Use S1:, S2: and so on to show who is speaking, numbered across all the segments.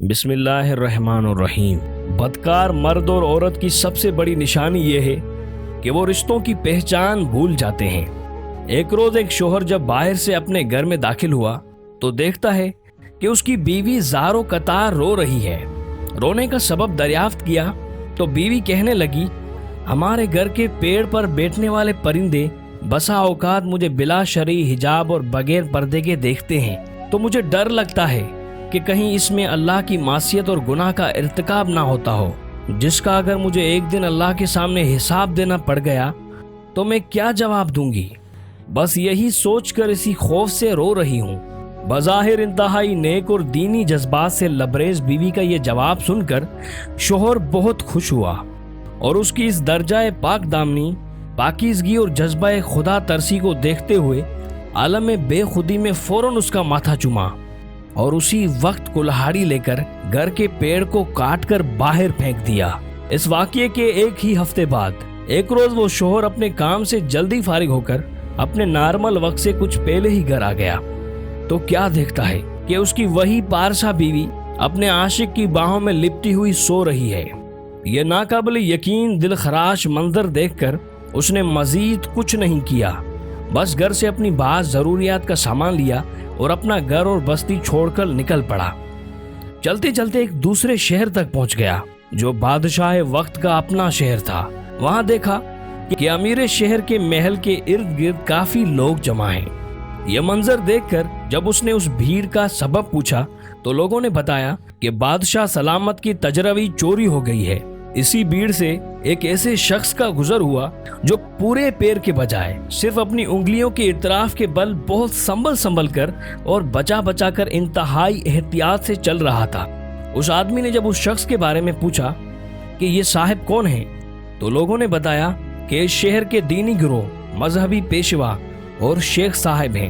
S1: بسم اللہ الرحمن الرحیم۔ بدکار مرد اور عورت کی سب سے بڑی نشانی یہ ہے کہ وہ رشتوں کی پہچان بھول جاتے ہیں۔ ایک روز ایک شوہر جب باہر سے اپنے گھر میں داخل ہوا تو دیکھتا ہے کہ اس کی بیوی زار و قطار رو رہی ہے۔ رونے کا سبب دریافت کیا تو بیوی کہنے لگی، ہمارے گھر کے پیڑ پر بیٹھنے والے پرندے بسا اوقات مجھے بلا شرعی حجاب اور بغیر پردے کے دیکھتے ہیں تو مجھے ڈر لگتا ہے کہ کہیں اس میں اللہ کی معصیت اور گناہ کا ارتکاب نہ ہوتا ہو، جس کا اگر مجھے ایک دن اللہ کے سامنے حساب دینا پڑ گیا تو میں کیا جواب دوں گی؟ بس یہی سوچ کر اسی خوف سے رو رہی ہوں۔ بظاہر انتہائی نیک اور دینی جذبات سے لبریز بیوی کا یہ جواب سن کر شوہر بہت خوش ہوا اور اس کی اس درجہ پاک دامنی، پاکیزگی اور جذبہ خدا ترسی کو دیکھتے ہوئے عالم بے خودی میں فوراً اس کا ماتھا چوما اور اسی وقت کلہاڑی لے کر گھر کے پیڑ کو کاٹ کر باہر پھینک دیا۔ اس واقعے کے ایک ہی ہفتے بعد ایک روز وہ شوہر اپنے کام سے جلدی فارغ ہو کر اپنے نارمل وقت سے کچھ پہلے ہی گھر آ گیا تو کیا دیکھتا ہے کہ اس کی وہی پارسا بیوی اپنے عاشق کی باہوں میں لپٹی ہوئی سو رہی ہے۔ یہ ناقابل یقین دل خراش منظر دیکھ کر اس نے مزید کچھ نہیں کیا، بس گھر سے اپنی بعض ضروریات کا سامان لیا اور اپنا گھر اور بستی چھوڑ کر نکل پڑا۔ چلتے چلتے ایک دوسرے شہر تک پہنچ گیا جو بادشاہ وقت کا اپنا شہر تھا۔ وہاں دیکھا کہ امیر شہر کے محل کے ارد گرد کافی لوگ جمع ہیں۔ یہ منظر دیکھ کر جب اس نے اس بھیڑ کا سبب پوچھا تو لوگوں نے بتایا کہ بادشاہ سلامت کی تجروی چوری ہو گئی ہے۔ اسی بھیڑ سے ایک ایسے شخص کا گزر ہوا جو پورے پیر کے بجائے صرف اپنی انگلیوں کے اطراف کے بل بہت سنبھل کر اور بچا بچا کر انتہائی احتیاط سے چل رہا تھا۔ اس آدمی نے جب اس شخص کے بارے میں پوچھا کہ یہ صاحب کون ہیں تو لوگوں نے بتایا کہ اس شہر کے دینی گروہ، مذہبی پیشوا اور شیخ صاحب ہیں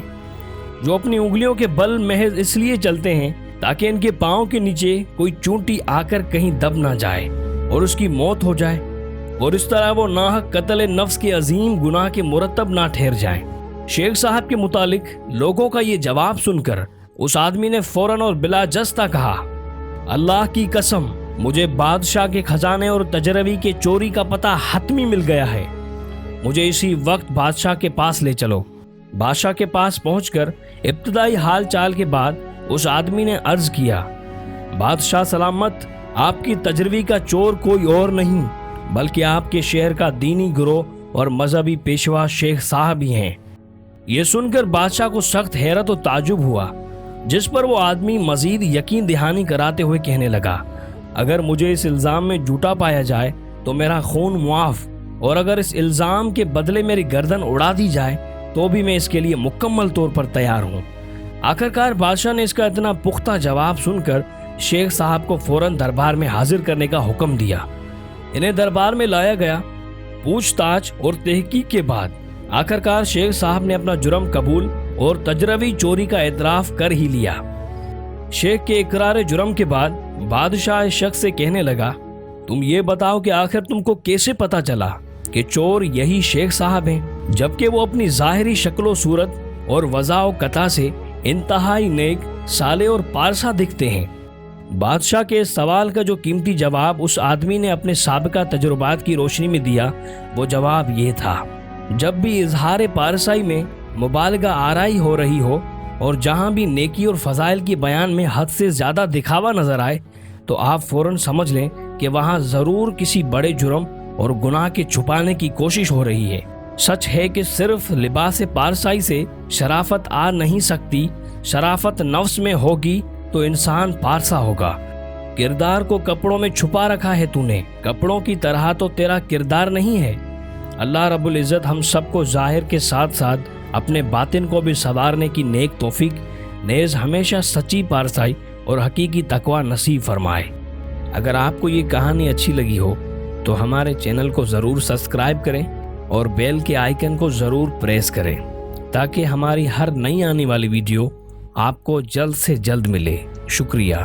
S1: جو اپنی انگلیوں کے بل محض اس لیے چلتے ہیں تاکہ ان کے پاؤں کے نیچے کوئی چونٹی آ کر کہیں دب نہ جائے اور اس کی موت ہو جائے اور اس طرح وہ ناحق قتل نفس کے عظیم گناہ کے مرتب نہ ٹھہر جائیں۔ شیخ صاحب کے متعلق لوگوں کا یہ جواب سن کر اس آدمی نے فوراً اور بلا جستا کہا، اللہ کی قسم مجھے بادشاہ کے خزانے اور تجروی کے چوری کا پتہ حتمی مل گیا ہے، مجھے اسی وقت بادشاہ کے پاس لے چلو۔ بادشاہ کے پاس پہنچ کر ابتدائی حال چال کے بعد اس آدمی نے عرض کیا، بادشاہ سلامت، آپ کی تجروی کا چور کوئی اور نہیں بلکہ آپ کے شہر کا دینی گروہ اور مذہبی پیشوا شیخ صاحب ہی ہیں۔ یہ سن کر بادشاہ کو سخت حیرت و تعجب ہوا، جس پر وہ آدمی مزید یقین دہانی کراتے ہوئے کہنے لگا، اگر مجھے اس الزام میں جھوٹا پایا جائے تو میرا خون معاف، اور اگر اس الزام کے بدلے میری گردن اڑا دی جائے تو بھی میں اس کے لیے مکمل طور پر تیار ہوں۔ آخرکار بادشاہ نے اس کا اتنا پختہ جواب سن کر شیخ صاحب کو فوراً دربار میں حاضر کرنے کا حکم دیا۔ انہیں دربار میں لایا گیا۔ پوچھ تاچھ اور تحقیق کے بعد آخرکار شیخ صاحب نے اپنا جرم قبول اور تجروی چوری کا اعتراف کر ہی لیا۔ شیخ کے اقرار جرم کے بعد بادشاہ اس شخص سے کہنے لگا، تم یہ بتاؤ کہ آخر تم کو کیسے پتا چلا کہ چور یہی شیخ صاحب ہیں، جبکہ وہ اپنی ظاہری شکل و صورت اور وضع و قطع سے انتہائی نیک، صالح اور پارسا دکھتے ہیں؟ بادشاہ کے اس سوال کا جو قیمتی جواب اس آدمی نے اپنے سابقہ تجربات کی روشنی میں دیا، وہ جواب یہ تھا، جب بھی اظہار پارسائی میں مبالغہ آرائی ہو رہی ہو اور جہاں بھی نیکی اور فضائل کی بیان میں حد سے زیادہ دکھاوا نظر آئے تو آپ فوراً سمجھ لیں کہ وہاں ضرور کسی بڑے جرم اور گناہ کے چھپانے کی کوشش ہو رہی ہے۔ سچ ہے کہ صرف لباس پارسائی سے شرافت آ نہیں سکتی، شرافت نفس میں ہوگی تو انسان پارسا ہوگا۔ کردار کو کپڑوں میں چھپا رکھا ہے تو نے، کپڑوں کی طرح تو تیرا کردار نہیں ہے۔ اللہ رب العزت ہم سب کو ظاہر کے ساتھ ساتھ اپنے باطن کو بھی سنوارنے کی نیک توفیق نیز ہمیشہ سچی پارسائی اور حقیقی تقوی نصیب فرمائے۔ اگر آپ کو یہ کہانی اچھی لگی ہو تو ہمارے چینل کو ضرور سبسکرائب کریں اور بیل کے آئیکن کو ضرور پریس کریں تاکہ ہماری ہر نئی آنے والی ویڈیو آپ کو جلد سے جلد ملے۔ شکریہ۔